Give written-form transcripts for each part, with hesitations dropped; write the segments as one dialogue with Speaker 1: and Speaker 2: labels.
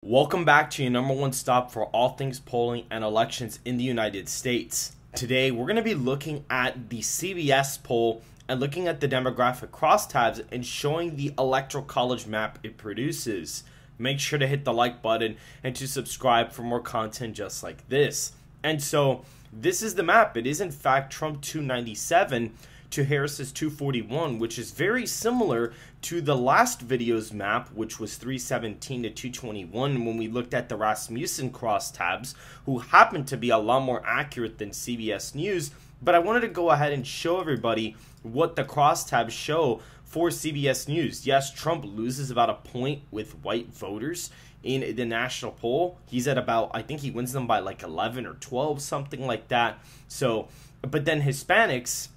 Speaker 1: Welcome back to your number one stop for all things polling and elections in the United States. Today, we're going to be looking at the CBS poll and looking at the demographic crosstabs and showing the electoral college map it produces. Make sure to hit the like button and to subscribe for more content just like this. And so, this is the map. It is in fact Trump 297 to Harris's 241, which is very similar to the last video's map, which was 317 to 221 when we looked at the Rasmussen crosstabs, who happened to be a lot more accurate than CBS News. But I wanted to go ahead and show everybody what the crosstabs show for CBS News. Yes, Trump loses about a point with white voters in the national poll. He's at about, I think he wins them by like 11 or 12, something like that. So, but then Hispanics,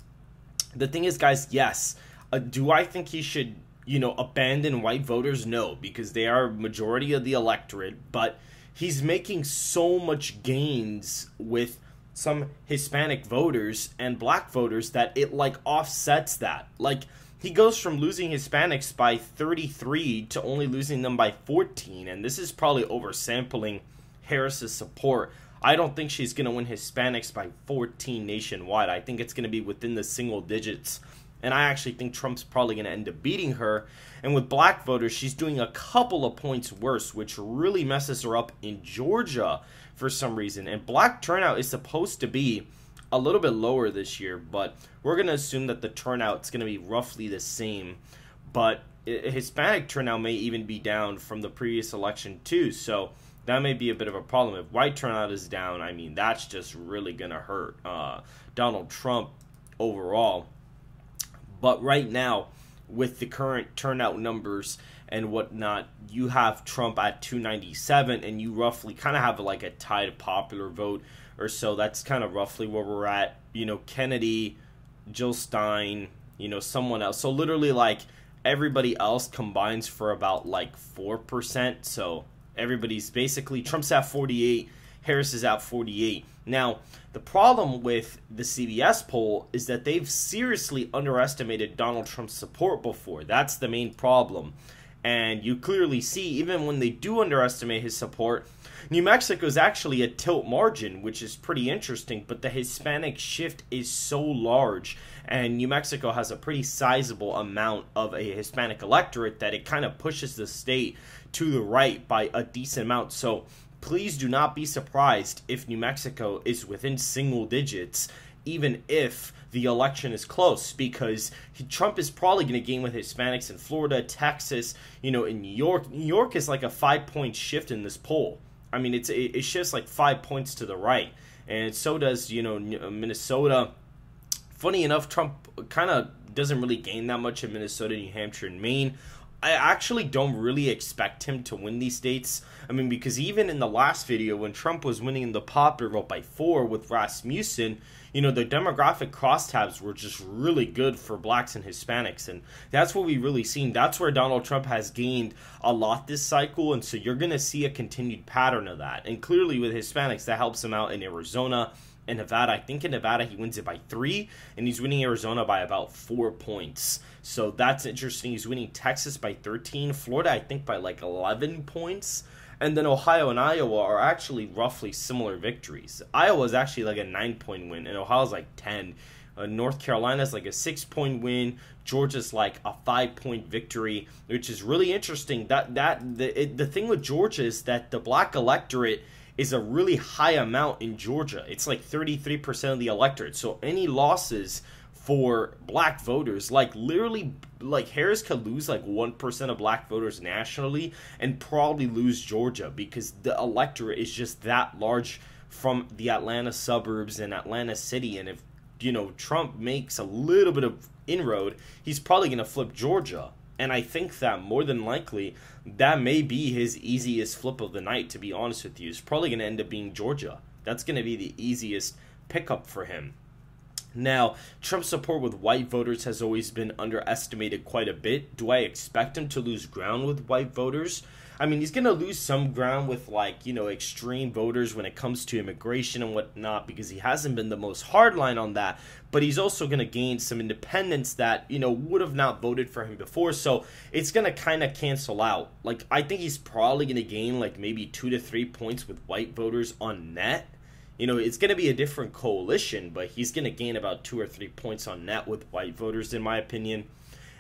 Speaker 1: the thing is, guys, yes, do I think he should, abandon white voters? No, because they are majority of the electorate, but he's making so much gains with some Hispanic voters and black voters that it offsets that. He goes from losing Hispanics by 33 to only losing them by 14, and this is probably oversampling Harris's support. I don't think she's going to win Hispanics by 14 nationwide. I think it's going to be within the single digits. And I actually think Trump's probably going to end up beating her. And with black voters, she's doing a couple of points worse, which really messes her up in Georgia for some reason. And black turnout is supposed to be a little bit lower this year, but we're going to assume that the turnout's going to be roughly the same. But Hispanic turnout may even be down from the previous election too. So that may be a bit of a problem. If white turnout is down, I mean, that's just really going to hurt Donald Trump overall. But right now, with the current turnout numbers and whatnot, you have Trump at 297, and you roughly kind of have like a tied popular vote or so. That's kind of roughly where we're at. Kennedy, Jill Stein, someone else. So literally, everybody else combines for about 4%. So everybody's basically, Trump's at 48, Harris is at 48. Now, the problem with the CBS poll is that they've seriously underestimated Donald Trump's support before. That's the main problem. And you clearly see, even when they do underestimate his support, New Mexico is actually a tilt margin, which is pretty interesting, but the Hispanic shift is so large, and New Mexico has a pretty sizable amount of a Hispanic electorate that it kind of pushes the state to the right by a decent amount. So please do not be surprised if New Mexico is within single digits, even if the election is close, because Trump is probably going to gain with Hispanics in Florida, Texas, in New York. New York is like a 5-point shift in this poll. I mean, it shifts 5 points to the right, and so does, Minnesota. Funny enough, Trump kind of doesn't really gain that much in Minnesota, New Hampshire, and Maine. I actually don't really expect him to win these states. I mean, because even in the last video, when Trump was winning the popular vote by 4 with Rasmussen, the demographic crosstabs were just really good for blacks and Hispanics. And that's what we really seen. That's where Donald Trump has gained a lot this cycle. And so you're going to see a continued pattern of that. And clearly with Hispanics, that helps him out in Arizona and Nevada. I think in Nevada he wins it by 3, and he's winning Arizona by about 4 points. So that's interesting. He's winning Texas by 13, Florida I think by 11 points, and then Ohio and Iowa are actually roughly similar victories. Iowa is actually a 9-point win, and Ohio's 10. North Carolina's a 6-point win. Georgia's a 5-point victory, which is really interesting. The thing with Georgia is that the black electorate is a really high amount in Georgia. It's 33% of the electorate. So any losses for black voters, literally, Harris could lose 1% of black voters nationally and probably lose Georgia, because the electorate is just that large from the Atlanta suburbs and Atlanta City. And if, Trump makes a little bit of inroad, he's probably going to flip Georgia. And I think that more than likely, that may be his easiest flip of the night, to be honest with you. It's probably going to end up being Georgia. That's going to be the easiest pickup for him. Now, Trump's support with white voters has always been underestimated quite a bit. Do I expect him to lose ground with white voters? I mean, he's going to lose some ground with, like, you know, extreme voters when it comes to immigration and whatnot, because he hasn't been the most hardline on that. But he's also going to gain some independents that, you know, would have not voted for him before. So it's going to kind of cancel out. Like, I think he's probably going to gain, like, maybe 2 to 3 points with white voters on net. You know, it's going to be a different coalition, but he's going to gain about 2 or 3 points on net with white voters, in my opinion.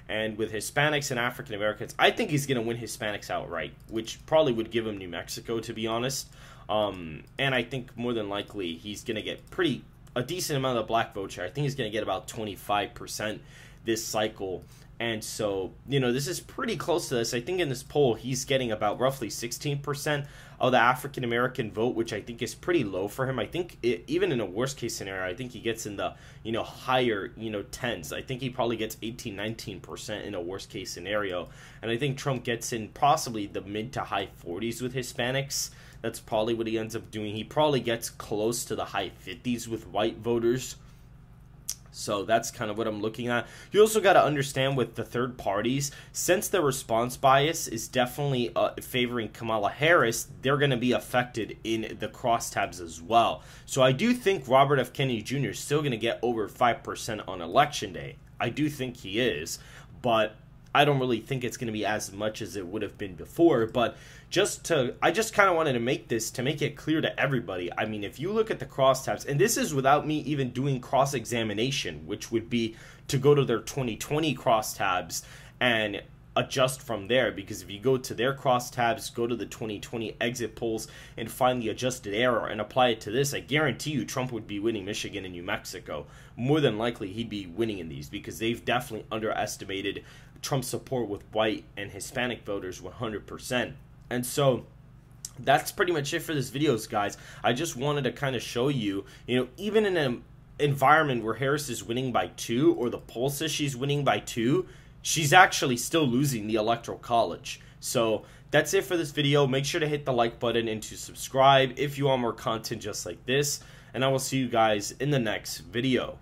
Speaker 1: And with Hispanics and African Americans, I think he's going to win Hispanics outright, which probably would give him New Mexico, to be honest. And I think more than likely he's going to get a decent amount of the black vote share. I think he's going to get about 25% this cycle. And so, you know, this is pretty close to this. I think in this poll, he's getting about roughly 16% of the African-American vote, which I think is pretty low for him. I think even in a worst-case scenario, I think he gets in the, you know, higher, you know, tens. I think he probably gets 18, 19% in a worst-case scenario. And I think Trump gets in possibly the mid to high 40s with Hispanics. That's probably what he ends up doing. He probably gets close to the high 50s with white voters. So that's kind of what I'm looking at. You also got to understand with the third parties, since the response bias is definitely favoring Kamala Harris, they're going to be affected in the crosstabs as well. So I do think Robert F. Kennedy Jr. is still going to get over 5% on Election Day. I do think he is, but I don't really think it's going to be as much as it would have been before. But I just kind of wanted to make this to make it clear to everybody. I mean, if you look at the crosstabs, and this is without me even doing cross-examination, which would be to go to their 2020 crosstabs and adjust from there, because if you go to their crosstabs, go to the 2020 exit polls and find the adjusted error and apply it to this, I guarantee you Trump would be winning Michigan and New Mexico. More than likely he'd be winning in these, because they've definitely underestimated Trump's support with white and Hispanic voters 100%. And so that's pretty much it for this video, guys. I just wanted to kind of show you, you know, even in an environment where Harris is winning by 2, or the poll says she's winning by 2, she's actually still losing the Electoral College. So that's it for this video. Make sure to hit the like button and to subscribe if you want more content just like this. And I will see you guys in the next video.